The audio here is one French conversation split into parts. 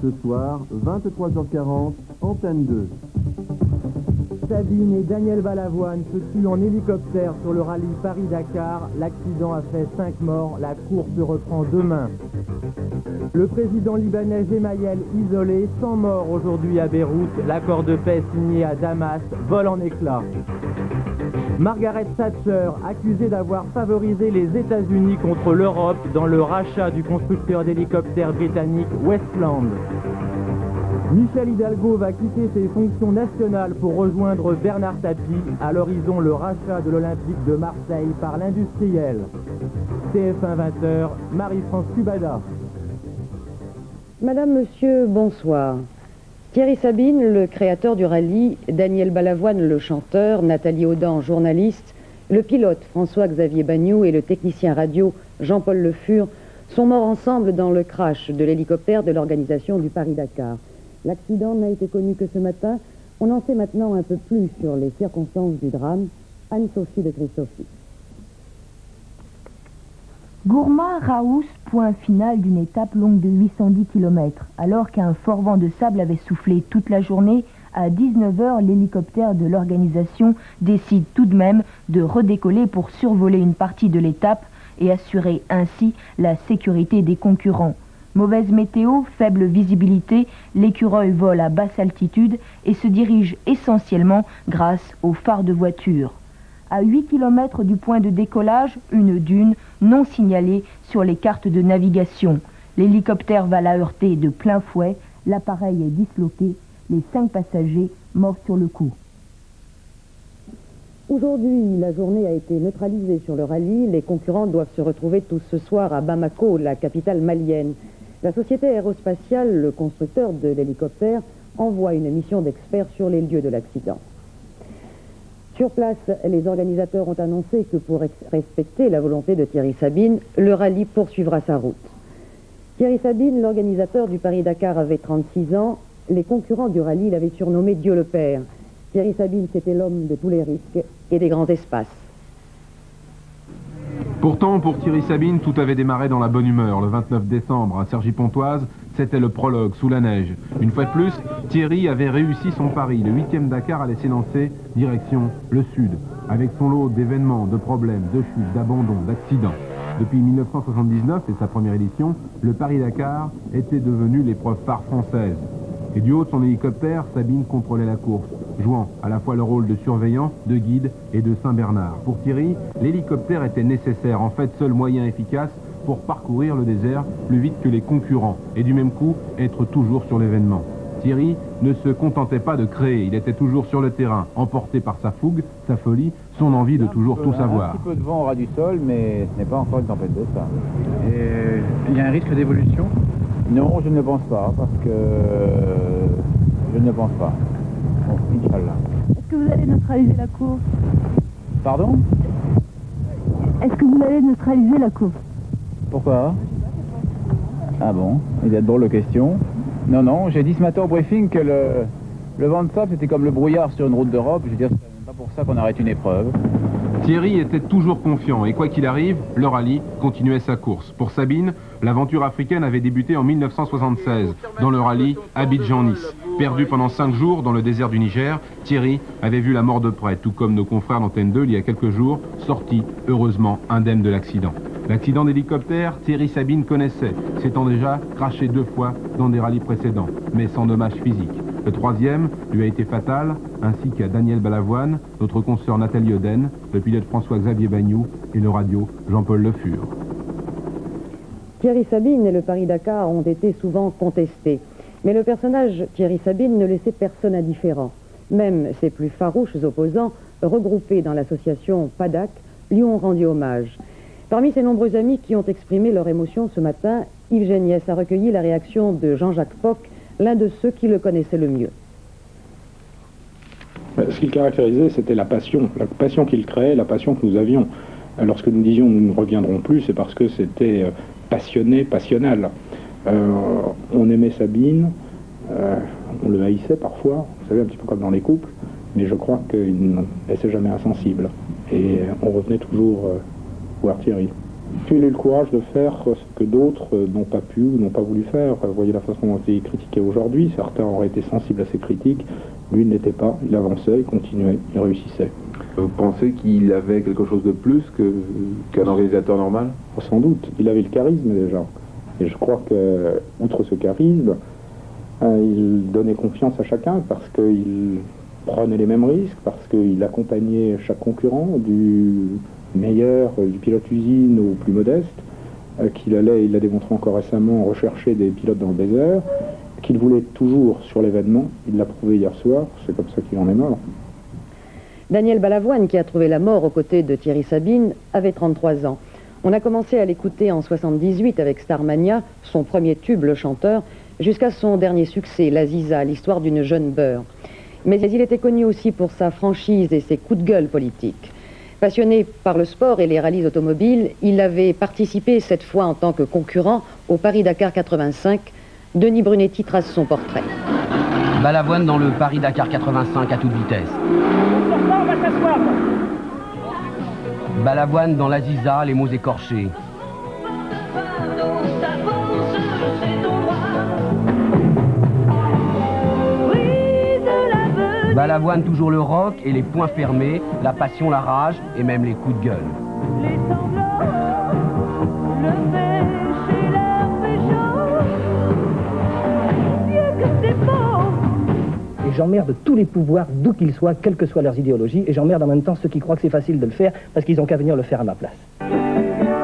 Ce soir, 23h40, Antenne 2. Sabine et Daniel Balavoine se tuent en hélicoptère sur le rallye Paris-Dakar. L'accident a fait 5 morts. La course reprend demain. Le président libanais Gemayel isolé, 100 morts aujourd'hui à Beyrouth. L'accord de paix signé à Damas vole en éclats. Margaret Thatcher, accusée d'avoir favorisé les États-Unis contre l'Europe dans le rachat du constructeur d'hélicoptères britannique Westland. Michel Hidalgo va quitter ses fonctions nationales pour rejoindre Bernard Tapie. À l'horizon, le rachat de l'Olympique de Marseille par l'industriel. TF1 20h, Marie-France Cubada. Madame, monsieur, bonsoir. Thierry Sabine, le créateur du rallye, Daniel Balavoine, le chanteur, Nathalie Audan, journaliste, le pilote François-Xavier Bagnoud et le technicien radio Jean-Paul Le Fur sont morts ensemble dans le crash de l'hélicoptère de l'organisation du Paris-Dakar. L'accident n'a été connu que ce matin. On en sait maintenant un peu plus sur les circonstances du drame. Anne-Sophie de Christophe. Gourma-Raous, point final d'une étape longue de 810 km. Alors qu'un fort vent de sable avait soufflé toute la journée, à 19h, l'hélicoptère de l'organisation décide tout de même de redécoller pour survoler une partie de l'étape et assurer ainsi la sécurité des concurrents. Mauvaise météo, faible visibilité, l'écureuil vole à basse altitude et se dirige essentiellement grâce aux phares de voiture. À 8 km du point de décollage, une dune non signalée sur les cartes de navigation. L'hélicoptère va la heurter de plein fouet, l'appareil est disloqué, les 5 passagers morts sur le coup. Aujourd'hui, la journée a été neutralisée sur le rallye. Les concurrents doivent se retrouver tous ce soir à Bamako, la capitale malienne. La société aérospatiale, le constructeur de l'hélicoptère, envoie une mission d'experts sur les lieux de l'accident. Sur place, les organisateurs ont annoncé que pour respecter la volonté de Thierry Sabine, le rallye poursuivra sa route. Thierry Sabine, l'organisateur du Paris-Dakar, avait 36 ans. Les concurrents du rallye l'avaient surnommé Dieu le Père. Thierry Sabine, c'était l'homme de tous les risques et des grands espaces. Pourtant, pour Thierry Sabine, tout avait démarré dans la bonne humeur. Le 29 décembre, à Cergy-Pontoise, c'était le prologue, sous la neige. Une fois de plus, Thierry avait réussi son pari. Le 8e Dakar allait s'élancer direction le sud, avec son lot d'événements, de problèmes, de chutes, d'abandons, d'accidents. Depuis 1979 et sa première édition, le Paris-Dakar était devenu l'épreuve phare française. Et du haut de son hélicoptère, Sabine contrôlait la course, jouant à la fois le rôle de surveillant, de guide et de Saint-Bernard. Pour Thierry, l'hélicoptère était nécessaire, en fait seul moyen efficace pour parcourir le désert plus vite que les concurrents et du même coup être toujours sur l'événement. Thierry ne se contentait pas de créer, il était toujours sur le terrain, emporté par sa fougue, sa folie, son envie de toujours tout savoir. Un petit peu de vent au ras du sol, mais ce n'est pas encore une tempête de ça. Et il y a un risque d'évolution ? Non, je ne pense pas, parce que je ne pense pas. Bon, Inch'Allah. Est-ce que vous allez neutraliser la course? Pardon? Est-ce que vous allez neutraliser la course? Pourquoi? Ah bon, il y a de drôles de questions. Non, non, j'ai dit ce matin au briefing que le vent de sable c'était comme le brouillard sur une route d'Europe. Je veux dire, c'est pas pour ça qu'on arrête une épreuve. Thierry était toujours confiant et quoi qu'il arrive, le rallye continuait sa course. Pour Sabine, l'aventure africaine avait débuté en 1976 dans le rallye Abidjan-Nice. Perdu pendant 5 jours dans le désert du Niger, Thierry avait vu la mort de près, tout comme nos confrères d'Antenne 2 il y a quelques jours, sorti heureusement indemne de l'accident. L'accident d'hélicoptère, Thierry Sabine connaissait, s'étant déjà craché 2 fois dans des rallyes précédents, mais sans dommage physique. Le 3e lui a été fatal, ainsi qu'à Daniel Balavoine, notre consoeur Nathalie Audan, le pilote François-Xavier Bagnoud et le radio Jean-Paul Le Fur. Thierry Sabine et le Paris-Dakar ont été souvent contestés. Mais le personnage Thierry Sabine ne laissait personne indifférent. Même ses plus farouches opposants, regroupés dans l'association PADAC, lui ont rendu hommage. Parmi ses nombreux amis qui ont exprimé leur émotion ce matin, Yves Géniès a recueilli la réaction de Jean-Jacques Poc, l'un de ceux qui le connaissaient le mieux. Ce qu'il caractérisait, c'était la passion qu'il créait, la passion que nous avions. Lorsque nous disions nous ne reviendrons plus, c'est parce que c'était passionné, passionnel. On aimait Sabine, on le haïssait parfois, vous savez, un petit peu comme dans les couples, mais je crois qu'il ne laissait jamais insensible. Et on revenait toujours voir Thierry. Il a eu le courage de faire que d'autres n'ont pas pu ou n'ont pas voulu faire. Vous voyez la façon dont il est critiqué aujourd'hui, certains auraient été sensibles à ses critiques, lui ne l'était pas, il avançait, il continuait, il réussissait. Vous pensez qu'il avait quelque chose de plus qu'un organisateur normal? Sans doute, il avait le charisme déjà. Et je crois que, outre ce charisme, il donnait confiance à chacun parce qu'il prenait les mêmes risques, parce qu'il accompagnait chaque concurrent, du meilleur, du pilote usine au plus modeste, qu'il allait, il l'a démontré encore récemment, rechercher des pilotes dans le désert, qu'il voulait toujours sur l'événement, il l'a prouvé hier soir, c'est comme ça qu'il en est mort. Daniel Balavoine, qui a trouvé la mort aux côtés de Thierry Sabine, avait 33 ans. On a commencé à l'écouter en 78 avec Starmania, son premier tube, Le Chanteur, jusqu'à son dernier succès, La Ziza, l'histoire d'une jeune beurre. Mais il était connu aussi pour sa franchise et ses coups de gueule politiques. Passionné par le sport et les rallyes automobiles, il avait participé cette fois en tant que concurrent au Paris-Dakar 85. Denis Brunetti trace son portrait. Balavoine dans le Paris-Dakar 85 à toute vitesse. Balavoine dans la Ziza, les mots écorchés. Balavoine toujours le rock et les poings fermés, la passion, la rage et même les coups de gueule. Les sanglots, le péché, leur pécho, Dieu que c'est beau. Et j'emmerde tous les pouvoirs, d'où qu'ils soient, quelles que soient leurs idéologies, et j'emmerde en même temps ceux qui croient que c'est facile de le faire, parce qu'ils n'ont qu'à venir le faire à ma place.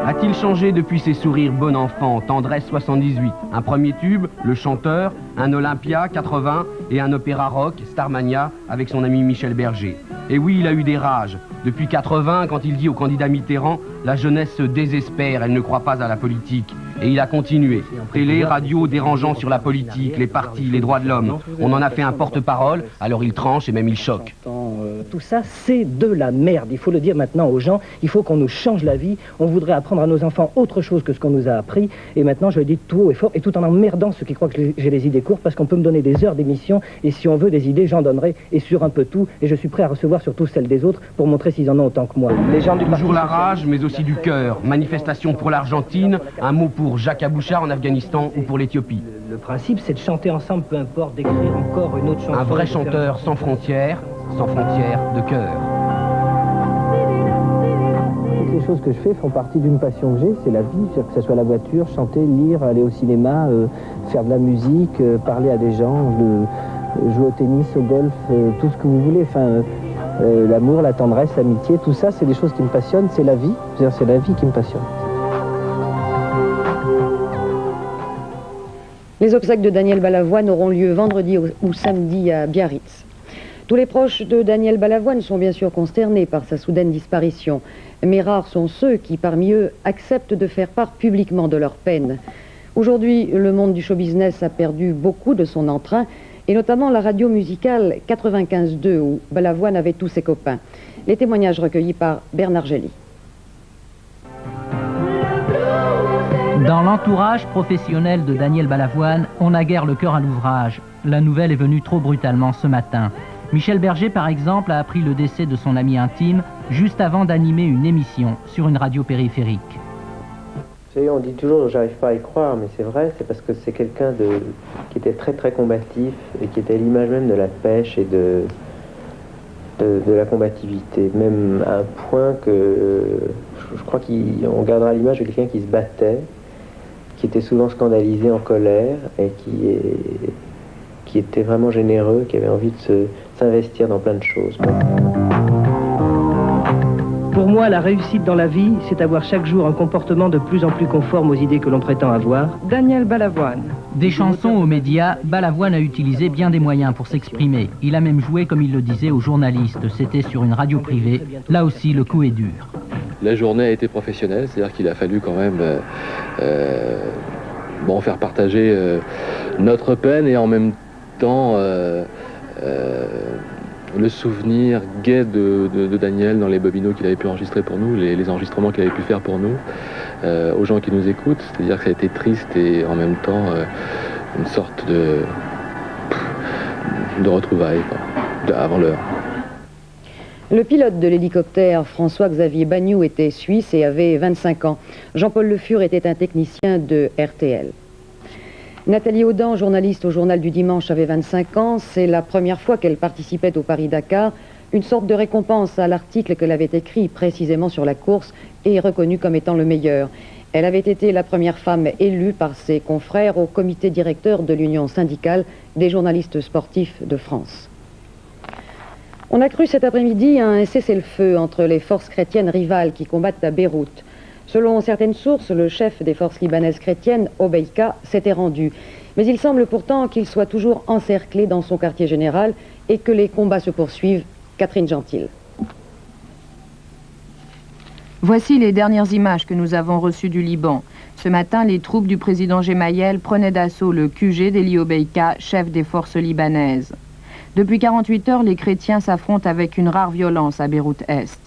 A-t-il changé depuis ses sourires bon enfant, Tendresse 78, un premier tube, Le Chanteur, un Olympia 80 et un opéra rock, Starmania, avec son ami Michel Berger. Et oui, il a eu des rages. Depuis 80, quand il dit au candidat Mitterrand, la jeunesse se désespère, elle ne croit pas à la politique. Et il a continué. Télé, radio, dérangeant sur la politique, les partis, les droits de l'homme. On en a fait un porte-parole, alors il tranche et même il choque. Tout ça, c'est de la merde. Il faut le dire maintenant aux gens. Il faut qu'on nous change la vie. On voudrait apprendre à nos enfants autre chose que ce qu'on nous a appris. Et maintenant, je le dis tout haut et fort, et tout en emmerdant ceux qui croient que j'ai les idées courtes, parce qu'on peut me donner des heures d'émission, et si on veut des idées, j'en donnerai, et sur un peu tout. Et je suis prêt à recevoir surtout celles des autres pour montrer s'ils en ont autant que moi. Les gens du Toujours la rage, mais aussi du cœur. Manifestation pour l'Argentine, un mot pour Jacques Abouchar en Afghanistan ou pour l'Éthiopie. Le principe, c'est de chanter ensemble, peu importe, d'écrire encore une autre chanson. Un vrai chanteur sans frontières de cœur. Toutes les choses que je fais font partie d'une passion que j'ai, c'est la vie, que ce soit la voiture, chanter, lire, aller au cinéma, faire de la musique, parler à des gens, jouer au tennis, au golf, tout ce que vous voulez. Enfin, l'amour, la tendresse, l'amitié, tout ça, c'est des choses qui me passionnent, c'est la vie. C'est la vie qui me passionne. Les obsèques de Daniel Balavoine auront lieu vendredi ou samedi à Biarritz. Tous les proches de Daniel Balavoine sont bien sûr consternés par sa soudaine disparition, mais rares sont ceux qui, parmi eux, acceptent de faire part publiquement de leur peine. Aujourd'hui, le monde du show business a perdu beaucoup de son entrain, et notamment la radio musicale 95.2, où Balavoine avait tous ses copains. Les témoignages recueillis par Bernard Gély. Dans l'entourage professionnel de Daniel Balavoine, on n'a guère le cœur à l'ouvrage. La nouvelle est venue trop brutalement ce matin. Michel Berger, par exemple, a appris le décès de son ami intime juste avant d'animer une émission sur une radio périphérique. Vous savez, on dit toujours « j'arrive pas à y croire », mais c'est vrai, c'est parce que c'est quelqu'un qui était très très combatif et qui était à l'image même de la pêche et de la combativité, même à un point que je crois qu'on gardera l'image de quelqu'un qui se battait, qui était souvent scandalisé, en colère, et qui était vraiment généreux, qui avait envie de s'investir dans plein de choses. Pour moi, la réussite dans la vie, c'est avoir chaque jour un comportement de plus en plus conforme aux idées que l'on prétend avoir. Daniel Balavoine. Des chansons aux médias, Balavoine a utilisé bien des moyens pour s'exprimer. Il a même joué, comme il le disait, aux journalistes. C'était sur une radio privée. Là aussi, le coup est dur. La journée a été professionnelle, c'est-à-dire qu'il a fallu quand même faire partager notre peine et en même temps le souvenir gai de Daniel dans les bobineaux qu'il avait pu enregistrer pour nous, les enregistrements qu'il avait pu faire pour nous, aux gens qui nous écoutent, c'est-à-dire que ça a été triste et en même temps une sorte de retrouvailles avant l'heure. Le pilote de l'hélicoptère, François-Xavier Bagnoux, était suisse et avait 25 ans. Jean-Paul Le Fur était un technicien de RTL. Nathalie Audan, journaliste au Journal du Dimanche, avait 25 ans. C'est la première fois qu'elle participait au Paris-Dakar, une sorte de récompense à l'article qu'elle avait écrit précisément sur la course et reconnu comme étant le meilleur. Elle avait été la première femme élue par ses confrères au comité directeur de l'Union syndicale des journalistes sportifs de France. On a cru cet après-midi à un cessez-le-feu entre les forces chrétiennes rivales qui combattent à Beyrouth. Selon certaines sources, le chef des forces libanaises chrétiennes, Obeïka, s'était rendu. Mais il semble pourtant qu'il soit toujours encerclé dans son quartier général et que les combats se poursuivent. Catherine Gentil. Voici les dernières images que nous avons reçues du Liban. Ce matin, les troupes du président Gemayel prenaient d'assaut le QG d'Eli Obeïka, chef des forces libanaises. Depuis 48 heures, les chrétiens s'affrontent avec une rare violence à Beyrouth-Est.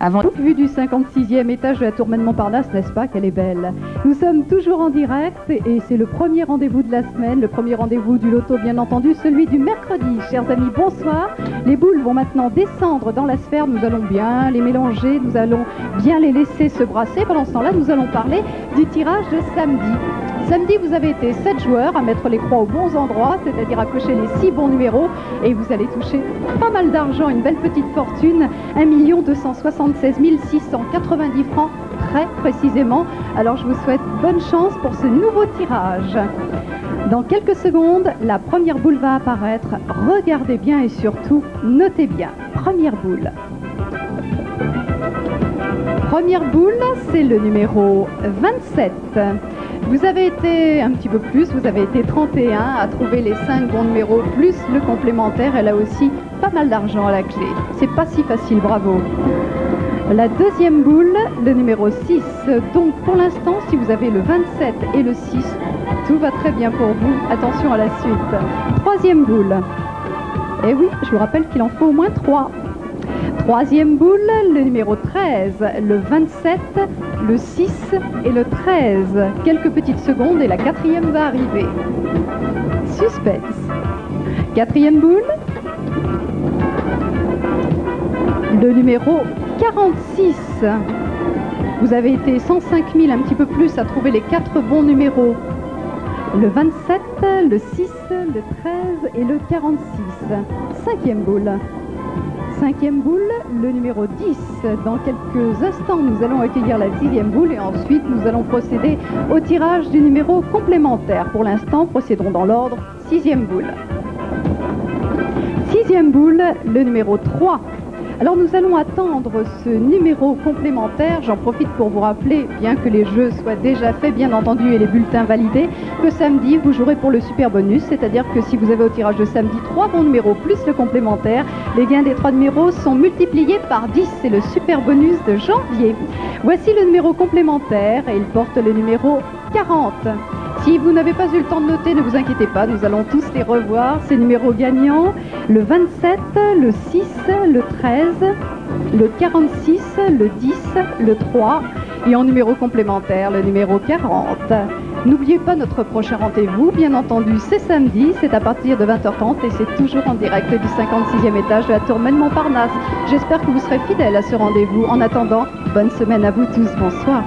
Avant... Vue du 56e étage de la tour Montparnasse, n'est-ce pas qu'elle est belle? Nous sommes toujours en direct et c'est le premier rendez-vous de la semaine, le premier rendez-vous du loto bien entendu, celui du mercredi. Chers amis, bonsoir. Les boules vont maintenant descendre dans la sphère, nous allons bien les mélanger, nous allons bien les laisser se brasser. Pendant ce temps-là, nous allons parler du tirage de samedi. Samedi, vous avez été 7 joueurs à mettre les croix aux bons endroits, c'est-à-dire à cocher les 6 bons numéros et vous allez toucher pas mal d'argent, une belle petite fortune, 1 276 690 francs très précisément. Alors je vous souhaite bonne chance pour ce nouveau tirage. Dans quelques secondes, la première boule va apparaître. Regardez bien et surtout, notez bien. Première boule. Première boule, c'est le numéro 27. Vous avez été un petit peu plus, vous avez été 31 à trouver les 5 bons numéros plus le complémentaire. Elle a aussi pas mal d'argent à la clé. C'est pas si facile, bravo. La deuxième boule, le numéro 6. Donc pour l'instant, si vous avez le 27 et le 6, tout va très bien pour vous. Attention à la suite. Troisième boule. Et oui, je vous rappelle qu'il en faut au moins 3. Troisième boule, le numéro 13, le 27, le 6 et le 13. Quelques petites secondes et la quatrième va arriver. Suspense. Quatrième boule, le numéro 46. Vous avez été 105 000, un petit peu plus, à trouver les 4 bons numéros. Le 27, le 6, le 13 et le 46. Cinquième boule. Cinquième boule, le numéro 10. Dans quelques instants, nous allons accueillir la 10e boule et ensuite nous allons procéder au tirage du numéro complémentaire. Pour l'instant, procédons dans l'ordre. 6e boule. 6e boule, le numéro 3. Alors nous allons attendre ce numéro complémentaire. J'en profite pour vous rappeler, bien que les jeux soient déjà faits, bien entendu, et les bulletins validés, que samedi, vous jouerez pour le super bonus, c'est-à-dire que si vous avez au tirage de samedi 3 bons numéros plus le complémentaire, les gains des 3 numéros sont multipliés par 10. C'est le super bonus de janvier. Voici le numéro complémentaire et il porte le numéro 40. Si vous n'avez pas eu le temps de noter, ne vous inquiétez pas, nous allons tous les revoir, ces numéros gagnants, le 27, le 6, le 13, le 46, le 10, le 3 et en numéro complémentaire, le numéro 40. N'oubliez pas notre prochain rendez-vous, bien entendu, c'est samedi, c'est à partir de 20h30 et c'est toujours en direct du 56e étage de la tour Montparnasse. J'espère que vous serez fidèles à ce rendez-vous. En attendant, bonne semaine à vous tous, bonsoir.